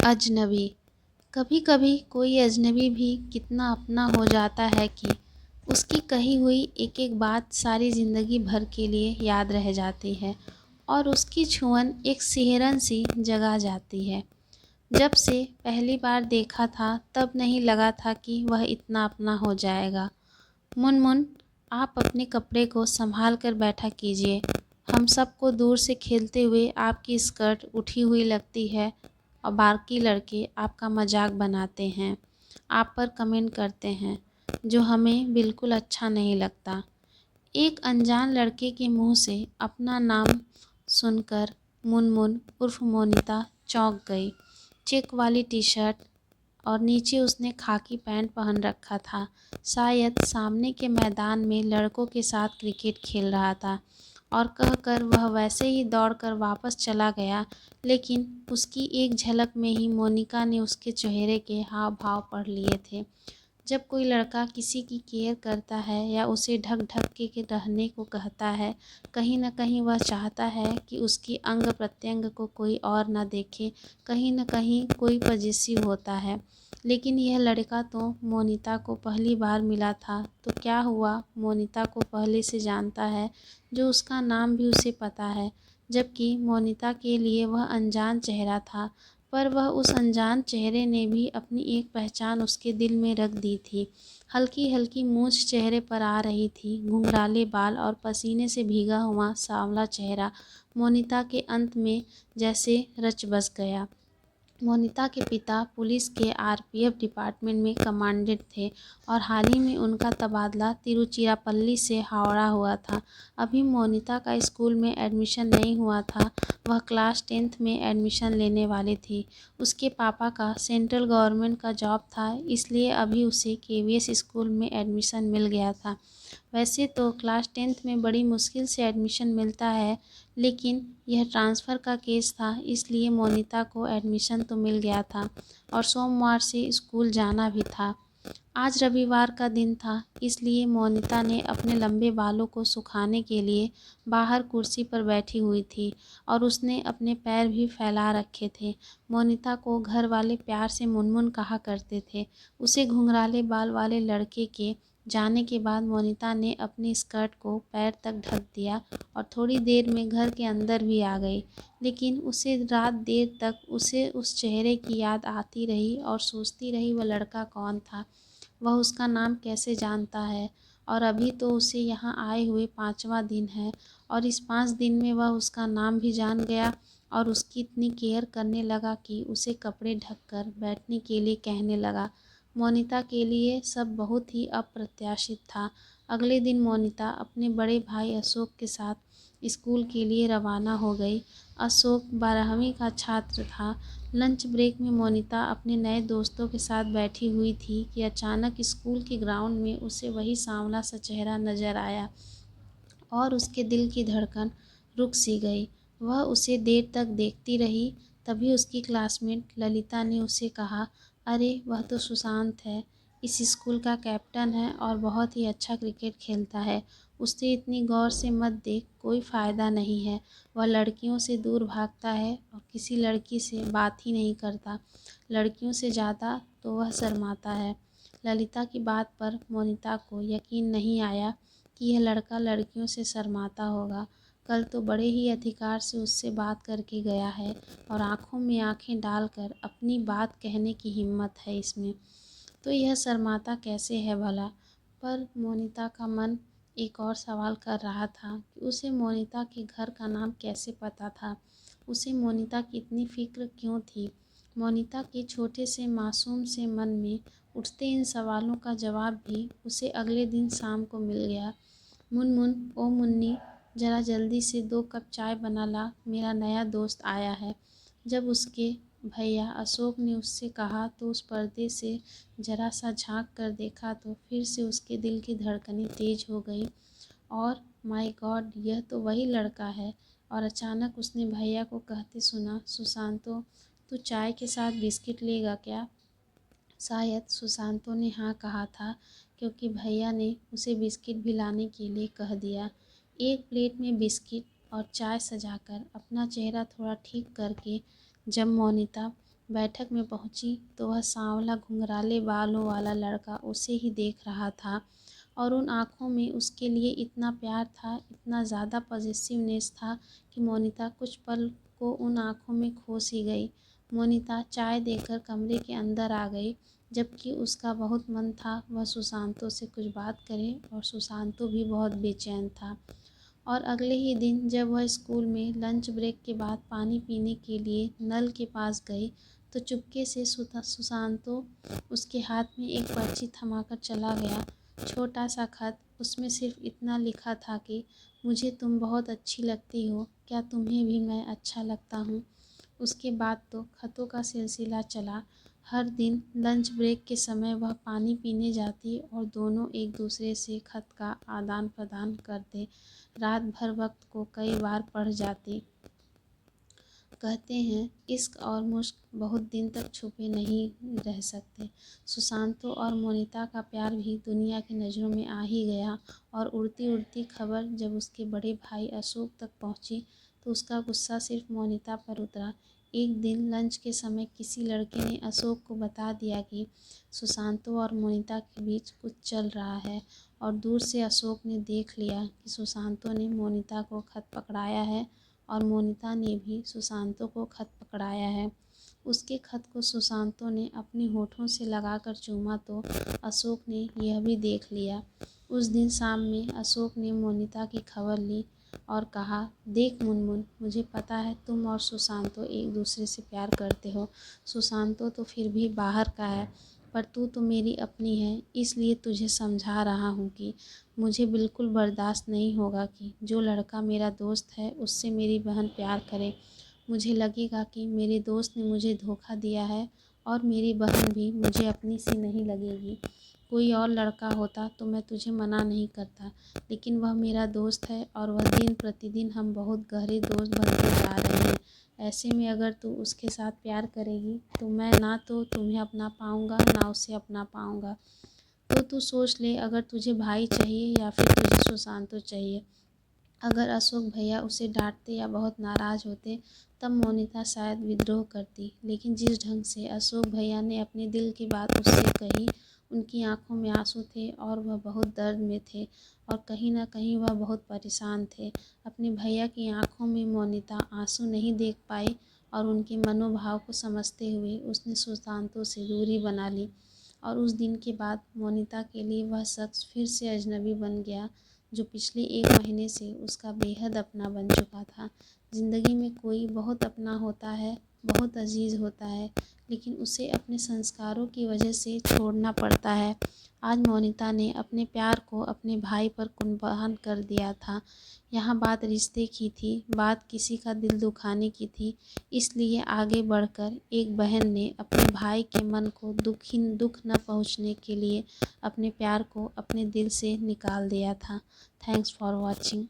अजनबी। कभी कभी कोई अजनबी भी कितना अपना हो जाता है कि उसकी कही हुई एक एक बात सारी ज़िंदगी भर के लिए याद रह जाती है और उसकी छुअन एक सिहरन सी जगा जाती है। जब से पहली बार देखा था तब नहीं लगा था कि वह इतना अपना हो जाएगा। मुनमुन, आप अपने कपड़े को संभाल कर बैठा कीजिए। हम सबको दूर से खेलते हुए आपकी स्कर्ट उठी हुई लगती है और बाकी लड़के आपका मजाक बनाते हैं, आप पर कमेंट करते हैं, जो हमें बिल्कुल अच्छा नहीं लगता। एक अनजान लड़के के मुंह से अपना नाम सुनकर मुनमुन उर्फ मोनिता चौंक गई। चेक वाली टी शर्ट और नीचे उसने खाकी पैंट पहन रखा था। शायद सामने के मैदान में लड़कों के साथ क्रिकेट खेल रहा था और कहकर वह वैसे ही दौड़कर वापस चला गया। लेकिन उसकी एक झलक में ही मोनिका ने उसके चेहरे के हाव भाव पढ़ लिए थे। जब कोई लड़का किसी की केयर करता है या उसे ढक ढक के रहने को कहता है, कहीं न कहीं वह चाहता है कि उसकी अंग प्रत्यंग को कोई और न देखे, कहीं न कहीं कोई पजेसिव होता है। लेकिन यह लड़का तो मोनिता को पहली बार मिला था, तो क्या हुआ, मोनिता को पहले से जानता है, जो उसका नाम भी उसे पता है, जबकि मोनिता के लिए वह अनजान चेहरा था। पर वह उस अनजान चेहरे ने भी अपनी एक पहचान उसके दिल में रख दी थी। हल्की हल्की मूंछ चेहरे पर आ रही थी, घुंघराले बाल और पसीने से भीगा हुआ सांवला चेहरा मोनिता के अंत में जैसे रच बस गया। मोनिता के पिता पुलिस के आरपीएफ डिपार्टमेंट में कमांडेंट थे और हाल ही में उनका तबादला तिरुचिरापल्ली से हावड़ा हुआ था। अभी मोनिता का स्कूल में एडमिशन नहीं हुआ था, वह क्लास 10th में एडमिशन लेने वाली थी। उसके पापा का सेंट्रल गवर्नमेंट का जॉब था, इसलिए अभी उसे केवीएस स्कूल में एडमिशन मिल गया था। वैसे तो क्लास 10th में बड़ी मुश्किल से एडमिशन मिलता है, लेकिन यह ट्रांसफ़र का केस था, इसलिए मोनिता को एडमिशन तो मिल गया था और सोमवार से स्कूल जाना भी था। आज रविवार का दिन था, इसलिए मोनिता ने अपने लंबे बालों को सुखाने के लिए बाहर कुर्सी पर बैठी हुई थी और उसने अपने पैर भी फैला रखे थे। मोनिता को घर वाले प्यार से मुनमुन कहा करते थे। उसे घुंघराले बाल वाले लड़के के जाने के बाद मोनिता ने अपनी स्कर्ट को पैर तक ढक दिया और थोड़ी देर में घर के अंदर भी आ गई। लेकिन उसे रात देर तक उसे उस चेहरे की याद आती रही और सोचती रही, वह लड़का कौन था, वह उसका नाम कैसे जानता है। और अभी तो उसे यहाँ आए हुए 5वां दिन है और इस 5 दिन में वह उसका नाम भी जान गया और उसकी इतनी केयर करने लगा कि उसे कपड़े ढक कर बैठने के लिए कहने लगा। मोनिता के लिए सब बहुत ही अप्रत्याशित था। अगले दिन मोनिता अपने बड़े भाई अशोक के साथ स्कूल के लिए रवाना हो गई। अशोक 12वीं का छात्र था। लंच ब्रेक में मोनिता अपने नए दोस्तों के साथ बैठी हुई थी कि अचानक स्कूल के ग्राउंड में उसे वही सांवला सा चेहरा नजर आया और उसके दिल की धड़कन रुक सी गई। वह उसे देर तक देखती रही। तभी उसकी क्लासमेट ललिता ने उसे कहा, अरे वह तो सुशांत है, इस स्कूल का कैप्टन है और बहुत ही अच्छा क्रिकेट खेलता है। उसे इतनी गौर से मत देख, कोई फ़ायदा नहीं है। वह लड़कियों से दूर भागता है और किसी लड़की से बात ही नहीं करता। लड़कियों से ज़्यादा तो वह शर्माता है। ललिता की बात पर मोनिता को यकीन नहीं आया कि यह लड़का लड़कियों से शर्माता होगा। कल तो बड़े ही अधिकार से उससे बात करके गया है और आँखों में आँखें डालकर अपनी बात कहने की हिम्मत है इसमें, तो यह शर्माता कैसे है भला। पर मोनिता का मन एक और सवाल कर रहा था कि उसे मोनिता के घर का नाम कैसे पता था, उसे मोनिता की इतनी फ़िक्र क्यों थी। मोनिता के छोटे से मासूम से मन में उठते इन सवालों का जवाब भी उसे अगले दिन शाम को मिल गया। मुनमुन, ओ मुन्नी, ज़रा जल्दी से 2 कप चाय बना ला, मेरा नया दोस्त आया है। जब उसके भैया अशोक ने उससे कहा तो उस पर्दे से ज़रा सा झांक कर देखा तो फिर से उसके दिल की धड़कनें तेज हो गई और माय गॉड, यह तो वही लड़का है। और अचानक उसने भैया को कहते सुना, सुशांतो, तू चाय के साथ बिस्किट लेगा क्या। शायद सुशांतो ने हाँ कहा था, क्योंकि भैया ने उसे बिस्किट भी लाने के लिए कह दिया। एक प्लेट में बिस्किट और चाय सजाकर अपना चेहरा थोड़ा ठीक करके जब मोनिता बैठक में पहुंची तो वह सांवला घुंघराले बालों वाला लड़का उसे ही देख रहा था और उन आँखों में उसके लिए इतना प्यार था, इतना ज़्यादा पॉजिटिवनेस था कि मोनिता कुछ पल को उन आँखों में खो सी गई। मोनिता चाय देकर कमरे के अंदर आ गई, जबकि उसका बहुत मन था वह सुशांतों से कुछ बात करे और सुशांतों भी बहुत बेचैन था। और अगले ही दिन जब वह स्कूल में लंच ब्रेक के बाद पानी पीने के लिए नल के पास गई तो चुपके से सुशांतो उसके हाथ में एक पर्ची थमाकर चला गया। छोटा सा खत, उसमें सिर्फ इतना लिखा था कि मुझे तुम बहुत अच्छी लगती हो, क्या तुम्हें भी मैं अच्छा लगता हूँ। उसके बाद तो खतों का सिलसिला चला। हर दिन लंच ब्रेक के समय वह पानी पीने जाती और दोनों एक दूसरे से खत का आदान प्रदान करते। रात भर वक्त को कई बार पढ़ जाती। कहते हैं इश्क और मुश्क बहुत दिन तक छुपे नहीं रह सकते। सुशांतो और मोनिता का प्यार भी दुनिया की नज़रों में आ ही गया और उड़ती उड़ती खबर जब उसके बड़े भाई अशोक तक पहुंची तो उसका गुस्सा सिर्फ मोनिता पर उतरा। एक दिन लंच के समय किसी लड़के ने अशोक को बता दिया कि सुशांतो और मोनिता के बीच कुछ चल रहा है और दूर से अशोक ने देख लिया कि सुशांतो ने मोनिता को खत पकड़ाया है और मोनिता ने भी सुशांतो को खत पकड़ाया है। उसके खत को सुशांतो ने अपने होठों से लगाकर चूमा तो अशोक ने यह भी देख लिया। उस दिन शाम में अशोक ने मोनिता की खबर ली और कहा, देख मुनमुन, मुझे पता है तुम और सुशांतो एक दूसरे से प्यार करते हो। सुशांतो तो फिर भी बाहर का है, पर तू तो मेरी अपनी है, इसलिए तुझे समझा रहा हूँ कि मुझे बिल्कुल बर्दाश्त नहीं होगा कि जो लड़का मेरा दोस्त है उससे मेरी बहन प्यार करे। मुझे लगेगा कि मेरे दोस्त ने मुझे धोखा दिया है और मेरी बहन भी मुझे अपनी सी नहीं लगेगी। कोई और लड़का होता तो मैं तुझे मना नहीं करता, लेकिन वह मेरा दोस्त है और वह दिन प्रतिदिन हम बहुत गहरे दोस्त बनते जा रहे हैं। ऐसे में अगर तू उसके साथ प्यार करेगी तो मैं ना तो तुम्हें अपना पाऊँगा ना उसे अपना पाऊँगा। तो तू सोच ले, अगर तुझे भाई चाहिए या फिर तुझे सुशांतो चाहिए। अगर अशोक भैया उसे डांटते या बहुत नाराज़ होते तब मोनिता शायद विद्रोह करती, लेकिन जिस ढंग से अशोक भैया ने अपने दिल की बात उससे कही, उनकी आंखों में आंसू थे और वह बहुत दर्द में थे और कहीं ना कहीं वह बहुत परेशान थे। अपने भैया की आंखों में मोनिता आंसू नहीं देख पाई और उनके मनोभाव को समझते हुए उसने सुशांतो से दूरी बना ली। और उस दिन के बाद मोनिता के लिए वह शख्स फिर से अजनबी बन गया जो पिछले एक महीने से उसका बेहद अपना बन चुका था। ज़िंदगी में कोई बहुत अपना होता है, बहुत अजीज़ होता है, लेकिन उसे अपने संस्कारों की वजह से छोड़ना पड़ता है। आज मोनिता ने अपने प्यार को अपने भाई पर कुर्बान कर दिया था। यहाँ बात रिश्ते की थी, बात किसी का दिल दुखाने की थी, इसलिए आगे बढ़कर एक बहन ने अपने भाई के मन को दुख न पहुँचने के लिए अपने प्यार को अपने दिल से निकाल दिया था। Thanks for watching.